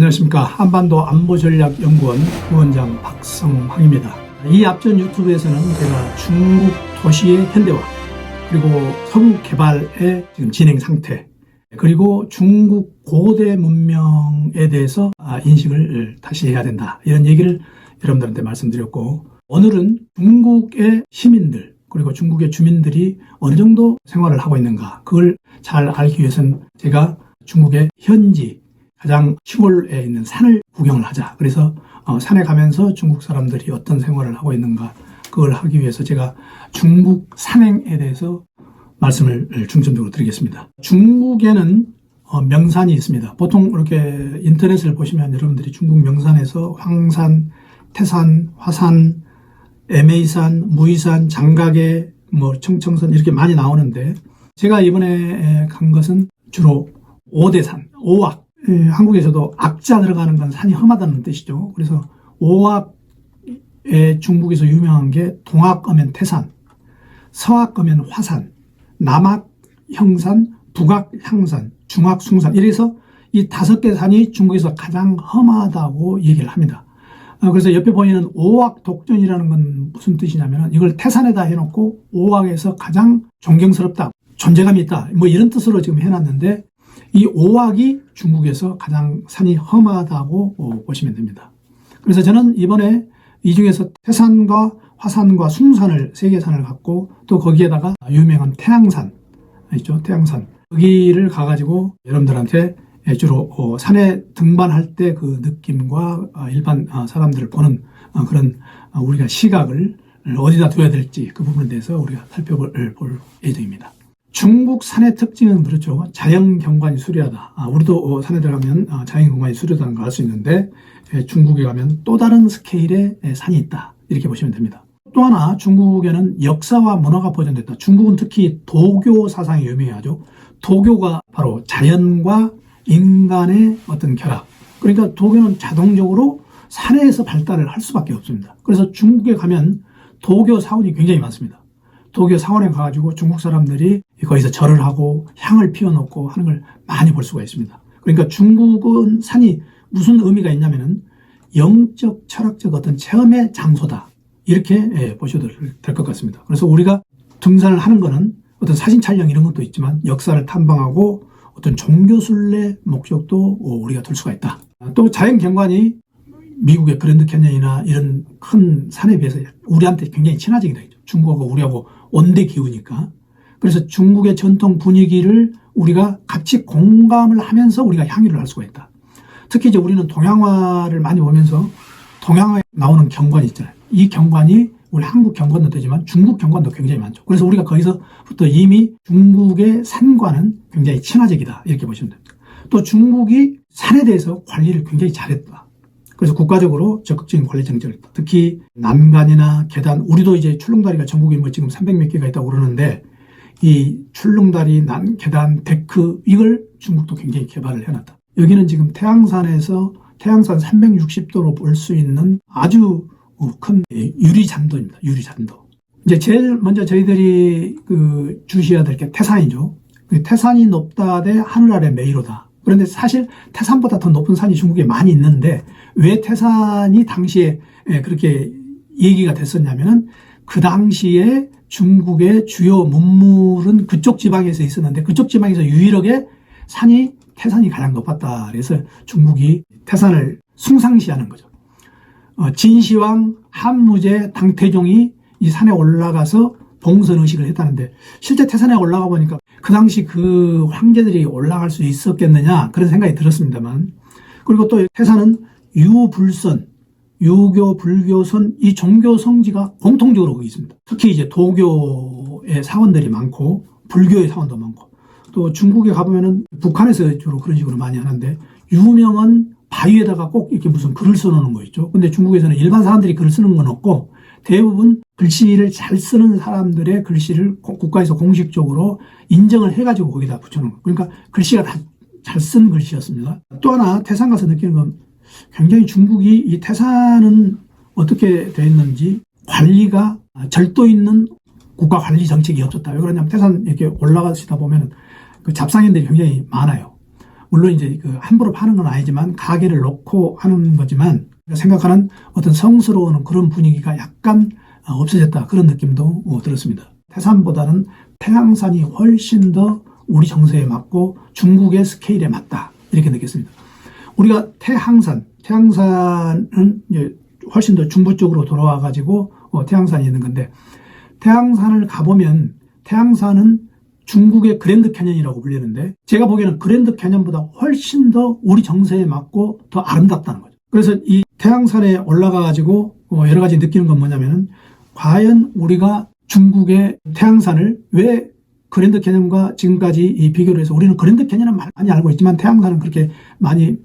안녕하십니까. 한반도 안보전략연구원 부원장 박성황입니다. 이 앞전 유튜브에서는 제가 중국 도시의 현대화, 그리고 서구 개발의 지금 진행 상태, 그리고 중국 고대 문명에 대해서 인식을 다시 해야 된다, 이런 얘기를 여러분들한테 말씀드렸고, 오늘은 중국의 시민들 그리고 중국의 주민들이 어느 정도 생활을 하고 있는가, 그걸 잘 알기 위해서는 제가 중국의 현지 가장 시골에 있는 산을 구경을 하자. 그래서 산에 가면서 중국 사람들이 어떤 생활을 하고 있는가, 그걸 하기 위해서 제가 중국 산행에 대해서 말씀을 중점적으로 드리겠습니다. 중국에는 명산이 있습니다. 보통 이렇게 인터넷을 보시면 여러분들이 중국 명산에서 황산, 태산, 화산, 애매이산, 무이산, 장가계, 청청선 이렇게 많이 나오는데, 제가 이번에 간 것은 주로 오대산, 오악. 한국에서도 악자 들어가는 건 산이 험하다는 뜻이죠. 그래서 오악에 중국에서 유명한 게 동악 하면 태산, 서악 하면 화산, 남악 형산, 북악 향산, 중악 숭산, 이래서 이 5개 산이 중국에서 가장 험하다고 얘기를 합니다. 그래서 옆에 보이는 오악 독전이라는 건 무슨 뜻이냐면, 이걸 태산에다 해놓고 오악에서 가장 존경스럽다, 존재감이 있다, 이런 뜻으로 지금 해놨는데, 이 오악이 중국에서 가장 산이 험하다고 보시면 됩니다. 그래서 저는 이번에 이 중에서 태산과 화산과 숭산을, 3개 산을 갖고, 또 거기에다가 유명한 태양산 있죠, 태양산, 거기를 가가지고 여러분들한테 주로 산에 등반할 때 그 느낌과 일반 사람들을 보는 그런 우리가 시각을 어디다 둬야 될지, 그 부분에 대해서 우리가 살펴볼 예정입니다. 중국 산의 특징은 그렇죠. 자연경관이 수려하다. 우리도 산에 들어가면 자연경관이 수려하다는 걸 알 수 있는데, 중국에 가면 또 다른 스케일의 산이 있다, 이렇게 보시면 됩니다. 또 하나, 중국에는 역사와 문화가 보존됐다. 중국은 특히 도교 사상이 유명하죠. 도교가 바로 자연과 인간의 어떤 결합. 그러니까 도교는 자동적으로 산에서 발달을 할 수밖에 없습니다. 그래서 중국에 가면 도교 사원이 굉장히 많습니다. 도교 사원에 가가지고 중국 사람들이 거기서 절을 하고 향을 피워놓고 하는 걸 많이 볼 수가 있습니다. 그러니까 중국은 산이 무슨 의미가 있냐면은 영적, 철학적 어떤 체험의 장소다, 이렇게 보셔도 될 것 같습니다. 그래서 우리가 등산을 하는 거는 어떤 사진 촬영 이런 것도 있지만, 역사를 탐방하고 어떤 종교순례 목적도 우리가 둘 수가 있다. 또 자연경관이 미국의 그랜드 캐년이나 이런 큰 산에 비해서 우리한테 굉장히 친화적이다. 중국하고 우리하고 온대 기후니까. 그래서 중국의 전통 분위기를 우리가 같이 공감을 하면서 우리가 향유를 할 수가 있다. 특히 이제 우리는 동양화를 많이 보면서 동양화에 나오는 경관이 있잖아요. 이 경관이 우리 한국 경관도 되지만 중국 경관도 굉장히 많죠. 그래서 우리가 거기서부터 이미 중국의 산과는 굉장히 친화적이다, 이렇게 보시면 됩니다. 또 중국이 산에 대해서 관리를 굉장히 잘했다. 그래서 국가적으로 적극적인 관리 정책을 했다. 특히 난간이나 계단, 우리도 이제 출렁다리가 전국에 지금 300몇 개가 있다고 그러는데, 이 출렁다리, 계단, 데크, 이걸 중국도 굉장히 개발을 해놨다. 여기는 지금 태양산에서 태양산 360도로 볼 수 있는 아주 큰 유리잔도입니다. 유리잔도. 이제 제일 먼저 저희들이 주시해야 될 게 태산이죠. 태산이 높다 대 하늘 아래 메이로다. 그런데 사실 태산보다 더 높은 산이 중국에 많이 있는데, 왜 태산이 당시에 그렇게 얘기가 됐었냐면은, 그 당시에 중국의 주요 문물은 그쪽 지방에서 있었는데, 그쪽 지방에서 유일하게 태산이 가장 높았다. 그래서 중국이 태산을 숭상시하는 거죠. 진시황, 한무제, 당태종이 이 산에 올라가서 봉선의식을 했다는데, 실제 태산에 올라가 보니까 그 당시 그 황제들이 올라갈 수 있었겠느냐, 그런 생각이 들었습니다만, 그리고 또 태산은 유불선, 유교, 불교선, 이 종교 성지가 공통적으로 거기 있습니다. 특히 이제 도교의 사원들이 많고 불교의 사원도 많고, 또 중국에 가보면은 북한에서 주로 그런 식으로 많이 하는데, 유명한 바위에다가 꼭 이렇게 무슨 글을 써놓는 거 있죠. 근데 중국에서는 일반 사람들이 글을 쓰는 건 없고, 대부분 글씨를 잘 쓰는 사람들의 글씨를 국가에서 공식적으로 인정을 해가지고 거기다 붙여놓은 거예요. 그러니까 글씨가 다 잘 쓴 글씨였습니다. 또 하나, 태산 가서 느끼는 건, 굉장히 중국이 이 태산은 어떻게 되어 있는지 관리가 절도 있는 국가 관리 정책이 없었다. 왜 그러냐면, 태산 이렇게 올라가시다 보면 그 잡상인들이 굉장히 많아요. 물론 이제 그 함부로 파는 건 아니지만 가게를 놓고 하는 거지만 생각하는 어떤 성스러운 그런 분위기가 약간 없어졌다 그런 느낌도 들었습니다. 태산보다는 태양산이 훨씬 더 우리 정서에 맞고 중국의 스케일에 맞다 이렇게 느꼈습니다. 우리가 태양산은 이제 훨씬 더 중부 쪽으로 돌아와 가지고 태양산이 있는 건데 태양산을 가보면 태양산은 중국의 그랜드 캐년이라고 불리는데 제가 보기에는 그랜드 캐년보다 훨씬 더 우리 정서에 맞고 더 아름답다는 거죠. 그래서 이 태양산에 올라가 가지고 여러 가지 느끼는 건 뭐냐면은 과연 우리가 중국의 태양산을 왜 그랜드 캐년과 지금까지 이 비교를 해서 우리는 그랜드 캐년은 많이 알고 있지만 태양산은 그렇게 많이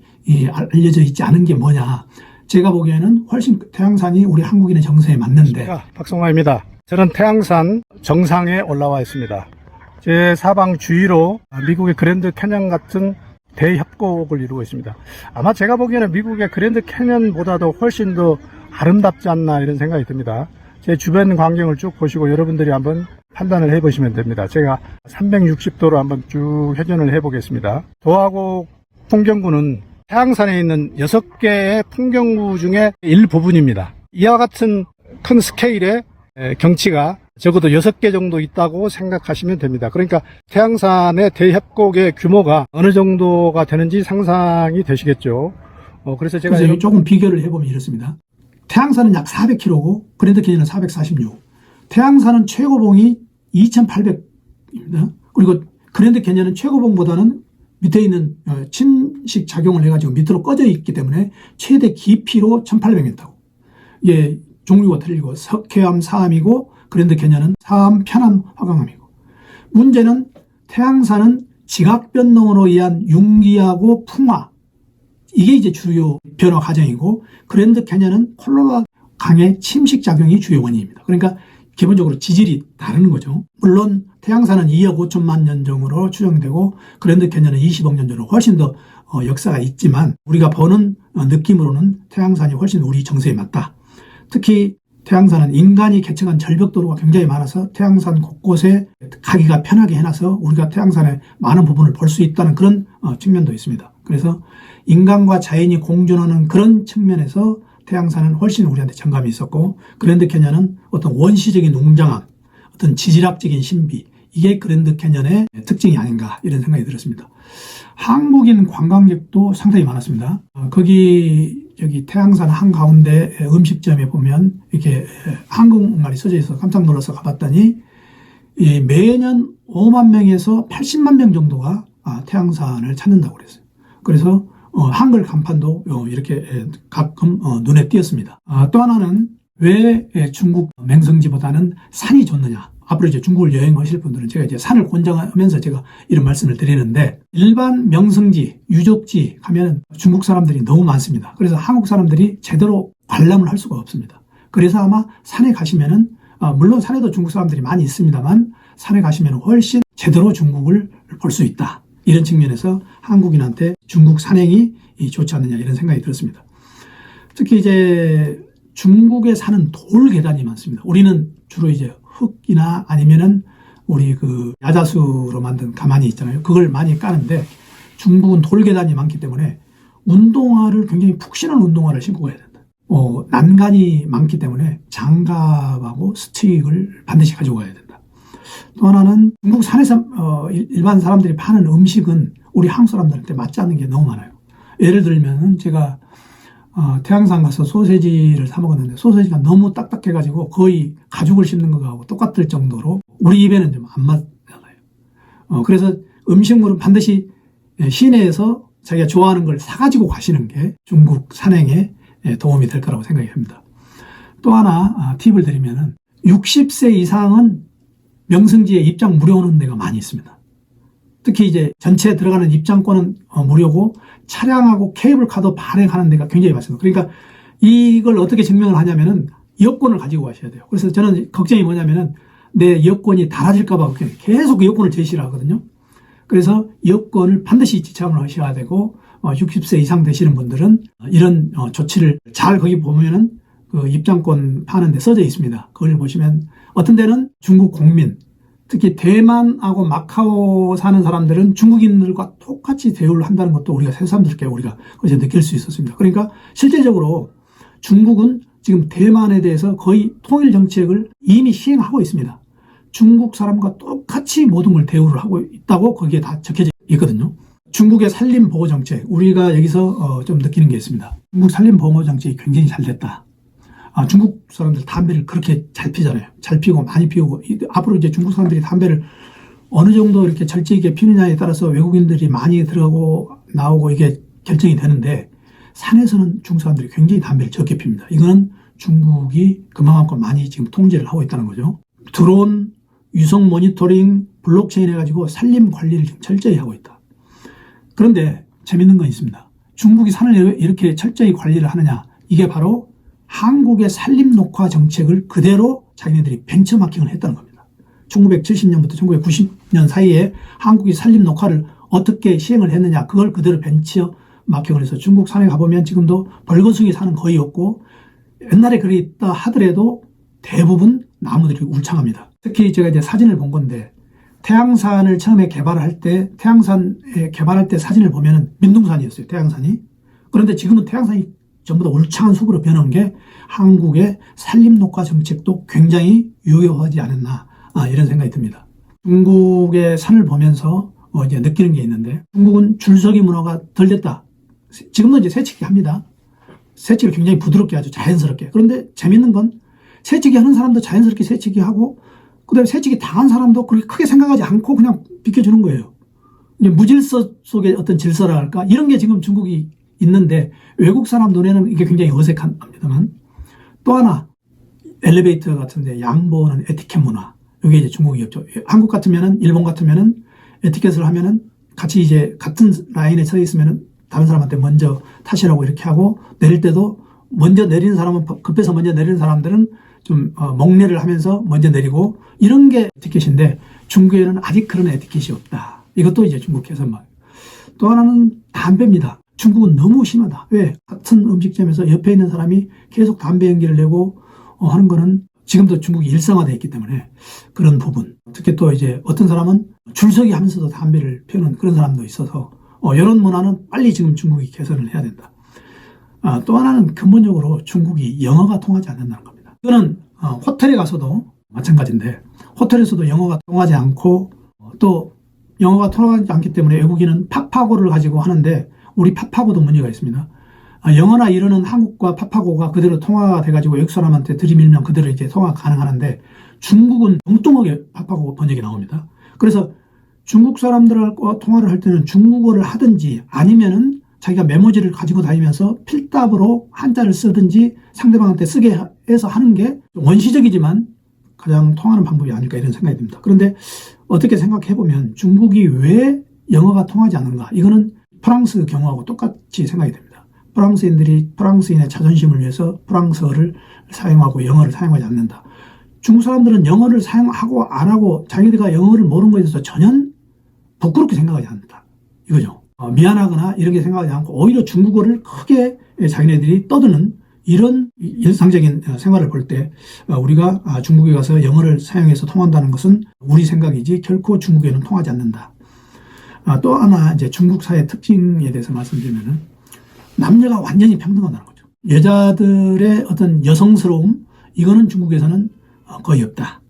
알려져 있지 않은 게 뭐냐. 제가 보기에는 훨씬 태양산이 우리 한국인의 정서에 맞는데. 박성화입니다. 저는 태양산 정상에 올라와 있습니다. 제 사방 주위로 미국의 그랜드 캐년 같은 대협곡을 이루고 있습니다. 아마 제가 보기에는 미국의 그랜드 캐년보다도 훨씬 더 아름답지 않나 이런 생각이 듭니다. 제 주변 광경을 쭉 보시고 여러분들이 한번 판단을 해보시면 됩니다. 제가 360도로 한번 쭉 회전을 해보겠습니다. 도화곡 풍경구는 태양산에 있는 6개의 풍경구 중에 일부분입니다. 이와 같은 큰 스케일의 경치가 적어도 6개 정도 있다고 생각하시면 됩니다. 그러니까 태양산의 대협곡의 규모가 어느 정도가 되는지 상상이 되시겠죠. 그래서 제가 조금 비교를 해보면 이렇습니다. 태양산은 약 400km고 그랜드 캐년은 446. 태양산은 최고봉이 2800입니다. 그리고 그랜드 캐년은 최고봉보다는 밑에 있는 침식 작용을 해가지고 밑으로 꺼져 있기 때문에 최대 깊이로 1800m고 예, 종류가 틀리고 석회암, 사암이고 그랜드 캐년은 사암, 편암, 화강암이고 문제는 태양산은 지각변동으로 의한 융기하고 풍화 이게 이제 주요 변화 과정이고 그랜드 캐년은 콜로라도 강의 침식 작용이 주요 원인입니다. 그러니까 기본적으로 지질이 다른 거죠. 물론 태양산은 2억 5천만 년 전으로 추정되고 그랜드 캐년은 20억 년 전으로 훨씬 더 역사가 있지만 우리가 보는 느낌으로는 태양산이 훨씬 우리 정서에 맞다. 특히 태양산은 인간이 개척한 절벽도로가 굉장히 많아서 태양산 곳곳에 가기가 편하게 해놔서 우리가 태양산의 많은 부분을 볼 수 있다는 그런 측면도 있습니다. 그래서 인간과 자연이 공존하는 그런 측면에서 태양산은 훨씬 우리한테 정감이 있었고 그랜드 캐년은 어떤 원시적인 웅장함, 어떤 지질학적인 신비 이게 그랜드 캐년의 특징이 아닌가 이런 생각이 들었습니다. 한국인 관광객도 상당히 많았습니다. 여기 태양산 한가운데 음식점에 보면 이렇게 한국말이 써져 있어서 깜짝 놀라서 가봤더니 매년 5만 명에서 80만 명 정도가 태양산을 찾는다고 그랬어요. 그래서 한글 간판도 이렇게 가끔 눈에 띄었습니다. 또 하나는 왜 중국 맹성지보다는 산이 좋느냐. 앞으로 이제 중국을 여행하실 분들은 제가 이제 산을 권장하면서 제가 이런 말씀을 드리는데 일반 명성지, 유적지 가면 중국 사람들이 너무 많습니다. 그래서 한국 사람들이 제대로 관람을 할 수가 없습니다. 그래서 아마 산에 가시면은 물론 산에도 중국 사람들이 많이 있습니다만 산에 가시면 훨씬 제대로 중국을 볼 수 있다. 이런 측면에서 한국인한테 중국 산행이 좋지 않느냐 이런 생각이 들었습니다. 특히 이제 중국에 사는 돌 계단이 많습니다. 우리는 주로 이제 흙이나 아니면은 우리 그 야자수로 만든 가마니 있잖아요. 그걸 많이 까는데 중국은 돌 계단이 많기 때문에 운동화를 굉장히 푹신한 운동화를 신고 가야 된다. 난간이 많기 때문에 장갑하고 스틱을 반드시 가지고 가야 된다. 또 하나는 중국 산에서 일반 사람들이 파는 음식은 우리 한국 사람들한테 맞지 않는 게 너무 많아요. 예를 들면 제가 태양산 가서 소세지를 사 먹었는데 소세지가 너무 딱딱해가지고 거의 가죽을 씹는 거하고 똑같을 정도로 우리 입에는 좀 안 맞잖아요. 그래서 음식물은 반드시 시내에서 자기가 좋아하는 걸 사가지고 가시는 게 중국 산행에 도움이 될 거라고 생각이 합니다. 또 하나 팁을 드리면은 60세 이상은 명승지에 입장 무료는 데가 많이 있습니다. 특히 이제 전체 들어가는 입장권은 무료고 차량하고 케이블카도 발행하는 데가 굉장히 많습니다. 그러니까 이걸 어떻게 증명을 하냐면은 여권을 가지고 가셔야 돼요. 그래서 저는 걱정이 뭐냐면은 내 여권이 달아질까봐 계속 그 여권을 제시를 하거든요. 그래서 여권을 반드시 지참을 하셔야 되고 60세 이상 되시는 분들은 이런 조치를 잘 거기 보면은 그 입장권 파는 데 써져 있습니다. 그걸 보시면 어떤 데는 중국 국민 특히 대만하고 마카오 사는 사람들은 중국인들과 똑같이 대우를 한다는 것도 우리가 새삼스럽게 우리가 어제 느낄 수 있었습니다. 그러니까 실질적으로 중국은 지금 대만에 대해서 거의 통일 정책을 이미 시행하고 있습니다. 중국 사람과 똑같이 모든 걸 대우를 하고 있다고 거기에 다 적혀져 있거든요. 중국의 산림보호 정책, 우리가 여기서 좀 느끼는 게 있습니다. 중국 산림보호 정책이 굉장히 잘 됐다. 중국 사람들 담배를 그렇게 잘 피잖아요. 잘 피우고 많이 피우고, 앞으로 이제 중국 사람들이 담배를 어느 정도 이렇게 절제하게 피우느냐에 따라서 외국인들이 많이 들어가고 나오고 이게 결정이 되는데, 산에서는 중국 사람들이 굉장히 담배를 적게 핍니다. 이거는 중국이 그만큼 많이 지금 통제를 하고 있다는 거죠. 드론, 위성 모니터링, 블록체인 해가지고 산림 관리를 지금 철저히 하고 있다. 그런데 재밌는 건 있습니다. 중국이 산을 이렇게 철저히 관리를 하느냐, 이게 바로 한국의 산림 녹화 정책을 그대로 자기네들이 벤처마킹을 했다는 겁니다. 1970년부터 1990년 사이에 한국이 산림 녹화를 어떻게 시행을 했느냐, 그걸 그대로 벤처마킹을 해서 중국 산에 가보면 지금도 벌거숭이 산은 거의 없고, 옛날에 그랬다 하더라도 대부분 나무들이 울창합니다. 특히 제가 이제 사진을 본 건데, 태양산을 처음에 개발할 때, 태양산에 개발할 때 사진을 보면은 민둥산이었어요, 태양산이. 그런데 지금은 태양산이 전부 다 울창한 숲으로 변한 게 한국의 산림녹화 정책도 굉장히 유효하지 않았나, 이런 생각이 듭니다. 중국의 산을 보면서 이제 느끼는 게 있는데, 중국은 줄서기 문화가 덜 됐다. 지금도 이제 새치기 합니다. 새치기를 굉장히 부드럽게 아주 자연스럽게. 그런데 재밌는 건 새치기 하는 사람도 자연스럽게 새치기 하고, 그 다음에 새치기 당한 사람도 그렇게 크게 생각하지 않고 그냥 비켜주는 거예요. 무질서 속의 어떤 질서라 할까? 이런 게 지금 중국이 있는데, 외국 사람 눈에는 이게 굉장히 어색합니다만, 또 하나, 엘리베이터 같은데 양보하는 에티켓 문화. 이게 이제 중국이었죠. 한국 같으면은, 일본 같으면은, 에티켓을 하면은 같이 이제 같은 라인에 서 있으면은 다른 사람한테 먼저 타시라고 이렇게 하고, 내릴 때도 먼저 내리는 사람은, 급해서 먼저 내리는 사람들은 좀 목례를 하면서 먼저 내리고, 이런 게 에티켓인데, 중국에는 아직 그런 에티켓이 없다. 이것도 이제 중국 개선만. 또 하나는 담배입니다. 중국은 너무 심하다. 왜? 같은 음식점에서 옆에 있는 사람이 계속 담배 연기를 내고 하는 거는 지금도 중국이 일상화되어 있기 때문에 그런 부분. 특히 또 이제 어떤 사람은 줄서기 하면서도 담배를 피우는 그런 사람도 있어서 이런 문화는 빨리 지금 중국이 개선을 해야 된다. 또 하나는 근본적으로 중국이 영어가 통하지 않는다는 겁니다. 이거는 호텔에 가서도 마찬가지인데, 호텔에서도 영어가 통하지 않고, 또 영어가 통하지 않기 때문에 외국인은 파파고를 가지고 하는데, 우리 파파고도 문제가 있습니다. 영어나 이러는 한국과 파파고가 그대로 통화가 돼가지고 외국 사람한테 들이밀면 그대로 이제 통화 가능하는데, 중국은 엉뚱하게 파파고 번역이 나옵니다. 그래서 중국 사람들과 통화를 할 때는 중국어를 하든지, 아니면은 자기가 메모지를 가지고 다니면서 필답으로 한자를 쓰든지 상대방한테 쓰게 해서 하는 게 원시적이지만 가장 통하는 방법이 아닐까, 이런 생각이 듭니다. 그런데 어떻게 생각해보면 중국이 왜 영어가 통하지 않는가? 이거는 프랑스 경우하고 똑같이 생각이 됩니다. 프랑스인들이 프랑스인의 자존심을 위해서 프랑스어를 사용하고 영어를 사용하지 않는다. 중국 사람들은 영어를 사용하고 안 하고 자기들과 영어를 모르는 것에 대해서 전혀 부끄럽게 생각하지 않는다. 이거죠. 미안하거나 이런 게 생각하지 않고 오히려 중국어를 크게 자기네들이 떠드는 이런 일상적인 생활을 볼 때 우리가 중국에 가서 영어를 사용해서 통한다는 것은 우리 생각이지 결코 중국에는 통하지 않는다. 또 하나 이제 중국 사회 특징에 대해서 말씀드리면은 남녀가 완전히 평등하다는 거죠. 여자들의 어떤 여성스러움, 이거는 중국에서는 거의 없다.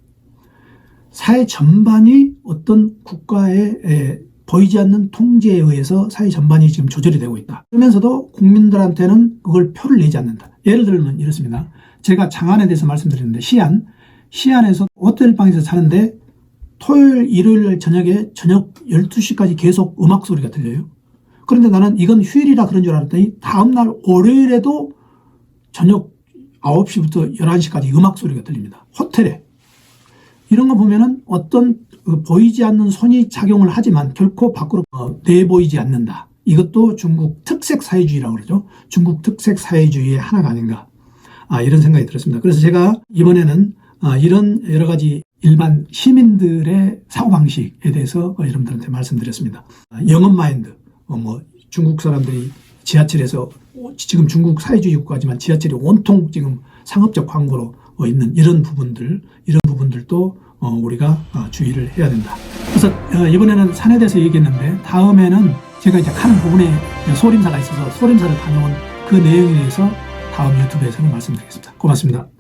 사회 전반이 어떤 국가의 보이지 않는 통제에 의해서 사회 전반이 지금 조절이 되고 있다. 그러면서도 국민들한테는 그걸 표를 내지 않는다. 예를 들면 이렇습니다. 제가 장안에 대해서 말씀드렸는데, 시안에서 호텔방에서 자는데 토요일, 일요일 저녁에 저녁 12시까지 계속 음악 소리가 들려요. 그런데 나는 이건 휴일이라 그런 줄 알았더니 다음날 월요일에도 저녁 9시부터 11시까지 음악 소리가 들립니다. 호텔에. 이런 거 보면은 어떤 보이지 않는 손이 작용을 하지만 결코 밖으로 내보이지 않는다. 이것도 중국 특색 사회주의라고 그러죠. 중국 특색 사회주의의 하나가 아닌가. 이런 생각이 들었습니다. 그래서 제가 이번에는 이런 여러 가지 일반 시민들의 사고방식에 대해서 여러분들한테 말씀드렸습니다. 영업 마인드, 중국 사람들이 지하철에서, 지금 중국 사회주의 국가지만 지하철이 온통 지금 상업적 광고로 있는 이런 부분들도 우리가 주의를 해야 된다. 그래서 이번에는 산에 대해서 얘기했는데 다음에는 제가 이제 가는 부분에 소림사가 있어서 소림사를 다녀온 그 내용에 대해서 다음 유튜브에서는 말씀드리겠습니다. 고맙습니다.